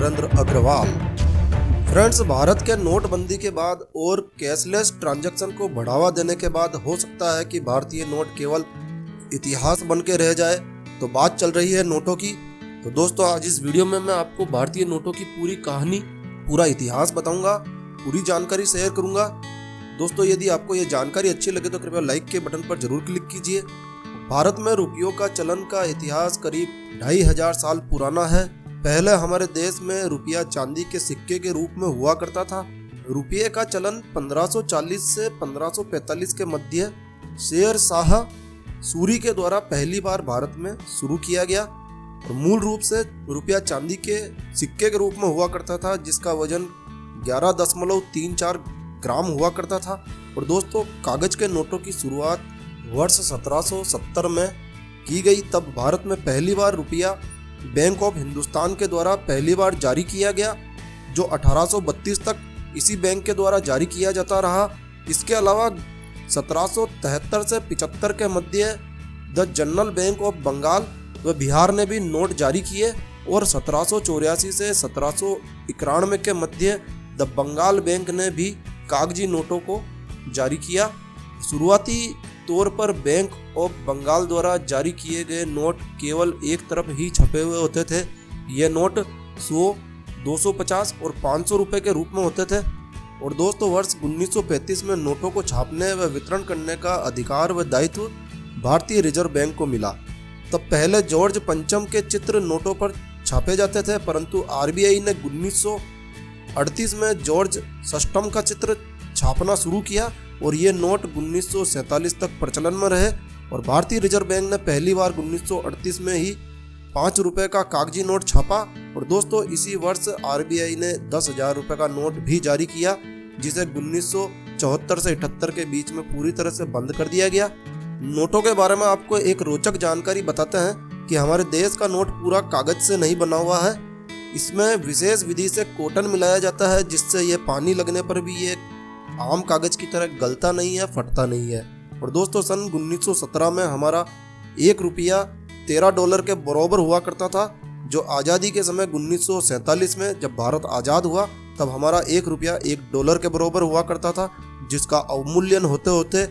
Narendra Agarwal. Friends, Bharat के नोटबंदी के बाद और कैशलेस ट्रांजैक्शन को बढ़ावा देने के बाद हो सकता है कि भारतीय नोट केवल इतिहास बन के रह जाए। तो बात चल रही है नोटों की। तो दोस्तों, आज इस वीडियो में मैं आपको भारतीय नोटों की पूरी कहानी, पूरा इतिहास बताऊंगा, पूरी जानकारी शेयर करूंगा। दोस्तों, यदि आपको ये जानकारी अच्छी लगे तो कृपया लाइक के बटन पर जरूर क्लिक कीजिए। भारत में रुपयों का चलन का इतिहास करीब 2500 साल पुराना है। पहले हमारे देश में रुपया चांदी के सिक्के के रूप में हुआ करता था। रुपये का चलन 1540 से 1545 के मध्य शेर शाह सूरी के द्वारा पहली बार भारत में शुरू किया गया। और मूल रूप से रुपया चांदी के सिक्के के रूप में हुआ करता था, जिसका वजन 11.34 ग्राम हुआ करता था। और दोस्तों, कागज के नोटों की शुरुआत वर्ष 1770 में की गई। तब भारत में पहली बार रुपया बैंक ऑफ हिंदुस्तान के द्वारा पहली बार जारी किया गया, जो 1832 तक इसी बैंक के द्वारा जारी किया जाता रहा। इसके अलावा 1773 से 75 के मध्य the General Bank of Bengal व बिहार ने भी नोट जारी किए। और 1784 से 1791 के मध्य द बंगाल बैंक ने भी कागजी नोटों को जारी किया। शुरुआती तौर पर बैंक ऑफ बंगाल द्वारा जारी किए गए नोट केवल एक तरफ ही छपे हुए होते थे। ये नोट 100, 250 और 500 रुपए के रूप में होते थे। और दोस्तों, वर्ष 1935 में नोटों को छापने व वितरण करने का अधिकार व दायित्व भारतीय रिजर्व बैंक को मिला। तब पहले जॉर्ज पंचम के चित्र नोटों पर छापे जाते थे, परंतु आरबीआई ने 1938 में जॉर्ज षष्ठम का चित्र छापना शुरू किया और ये नोट 1947 तक प्रचलन में रहे। और भारतीय रिजर्व बैंक ने पहली बार 1938 में ही 5 रुपए का कागजी नोट छापा। और दोस्तों, इसी वर्ष आरबीआई ने 10,000 रुपए का नोट भी जारी किया, जिसे 1974 से 78 के बीच में पूरी तरह से बंद कर दिया गया। नोटों के बारे में आपको एक रोचक जानकारी बताते हैं कि हमारे देश का नोट पूरा कागज से नहीं बना हुआ है। इसमें विशेष विधि से कॉटन मिलाया जाता है, जिससे ये पानी लगने पर भी ये आम कागज की तरह गलता नहीं है, फटता नहीं है। और दोस्तों, सन 1917 में हमारा 1 रुपया $13 के बराबर हुआ करता था, जो आज़ादी के समय 1947 में जब भारत आज़ाद हुआ तब हमारा 1 रुपया $1 के बराबर हुआ करता था, जिसका अवमूल्यन होते होते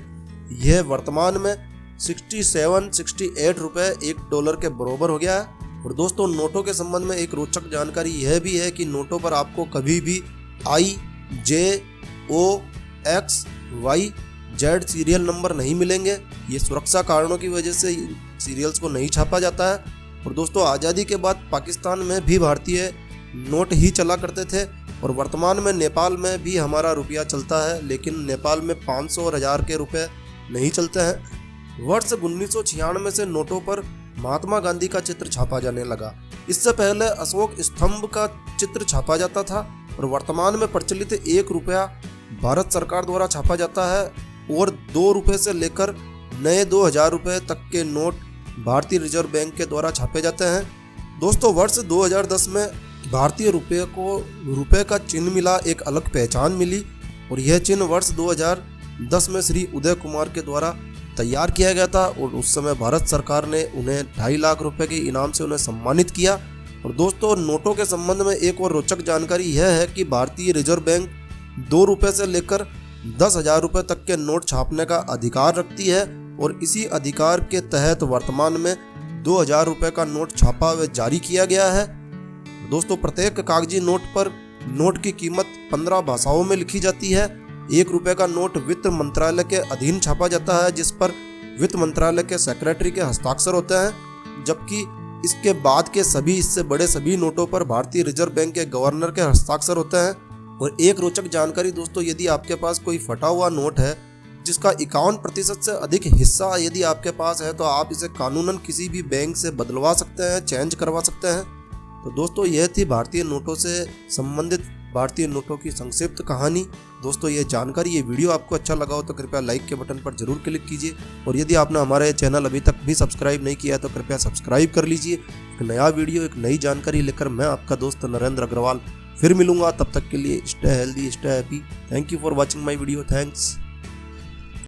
यह वर्तमान में 67-68 रुपये $1 के बराबर हो गया है। और दोस्तों, नोटों के संबंध में एक रोचक जानकारी यह भी है कि नोटों पर आपको कभी भी IJOXYZ सीरियल नंबर नहीं मिलेंगे। ये सुरक्षा कारणों की वजह से सीरियल्स को नहीं छापा जाता है। और दोस्तों, आज़ादी के बाद पाकिस्तान में भी भारतीय नोट ही चला करते थे। और वर्तमान में नेपाल में भी हमारा रुपया चलता है, लेकिन नेपाल में 500 और 1000 के रुपए नहीं चलते हैं। वर्ष 1996 से नोटों पर महात्मा गांधी का चित्र छापा जाने लगा। इससे पहले अशोक स्तंभ का चित्र छापा जाता था। और वर्तमान में प्रचलित 1 रुपया भारत सरकार द्वारा छापा जाता है और 2 रुपये से लेकर नए 2000 रुपये तक के नोट भारतीय रिजर्व बैंक के द्वारा छापे जाते हैं। दोस्तों, वर्ष 2010 में भारतीय रुपये को रुपये का चिन्ह मिला, एक अलग पहचान मिली। और यह चिन्ह वर्ष 2010 में श्री उदय कुमार के द्वारा तैयार किया गया था। और उस समय भारत सरकार ने उन्हें 2.5 लाख रुपए के इनाम से उन्हें सम्मानित किया। और दोस्तों, नोटों के संबंध में एक और रोचक जानकारी यह है कि भारतीय रिजर्व बैंक 2 रुपये से लेकर 10,000 रुपये तक के नोट छापने का अधिकार रखती है। और इसी अधिकार के तहत वर्तमान में 2,000 रुपये का नोट छापा व जारी किया गया है। दोस्तों, प्रत्येक कागजी नोट पर नोट की कीमत 15 भाषाओं में लिखी जाती है। 1 रुपये का नोट वित्त मंत्रालय के अधीन छापा जाता है, जिस पर वित्त मंत्रालय के सेक्रेटरी के हस्ताक्षर होते हैं, जबकि इसके बाद के सभी, इससे बड़े सभी नोटों पर भारतीय रिजर्व बैंक के गवर्नर के हस्ताक्षर होते हैं। और एक रोचक जानकारी दोस्तों, यदि आपके पास कोई फटा हुआ नोट है जिसका 51% से अधिक हिस्सा यदि आपके पास है, तो आप इसे कानूनन किसी भी बैंक से बदलवा सकते हैं, चेंज करवा सकते हैं। तो दोस्तों, यह थी भारतीय नोटों से संबंधित भारतीय नोटों की संक्षिप्त कहानी। दोस्तों, ये जानकारी, ये वीडियो आपको अच्छा लगा हो तो कृपया लाइक के बटन पर जरूर क्लिक कीजिए। और यदि आपने हमारे चैनल अभी तक भी सब्सक्राइब नहीं किया है तो कृपया सब्सक्राइब कर लीजिए। एक नया वीडियो, एक नई जानकारी लेकर मैं आपका दोस्त नरेंद्र अग्रवाल फिर मिलूंगा। तब तक के लिए stay healthy, stay happy. Thank you for watching my video. Thanks.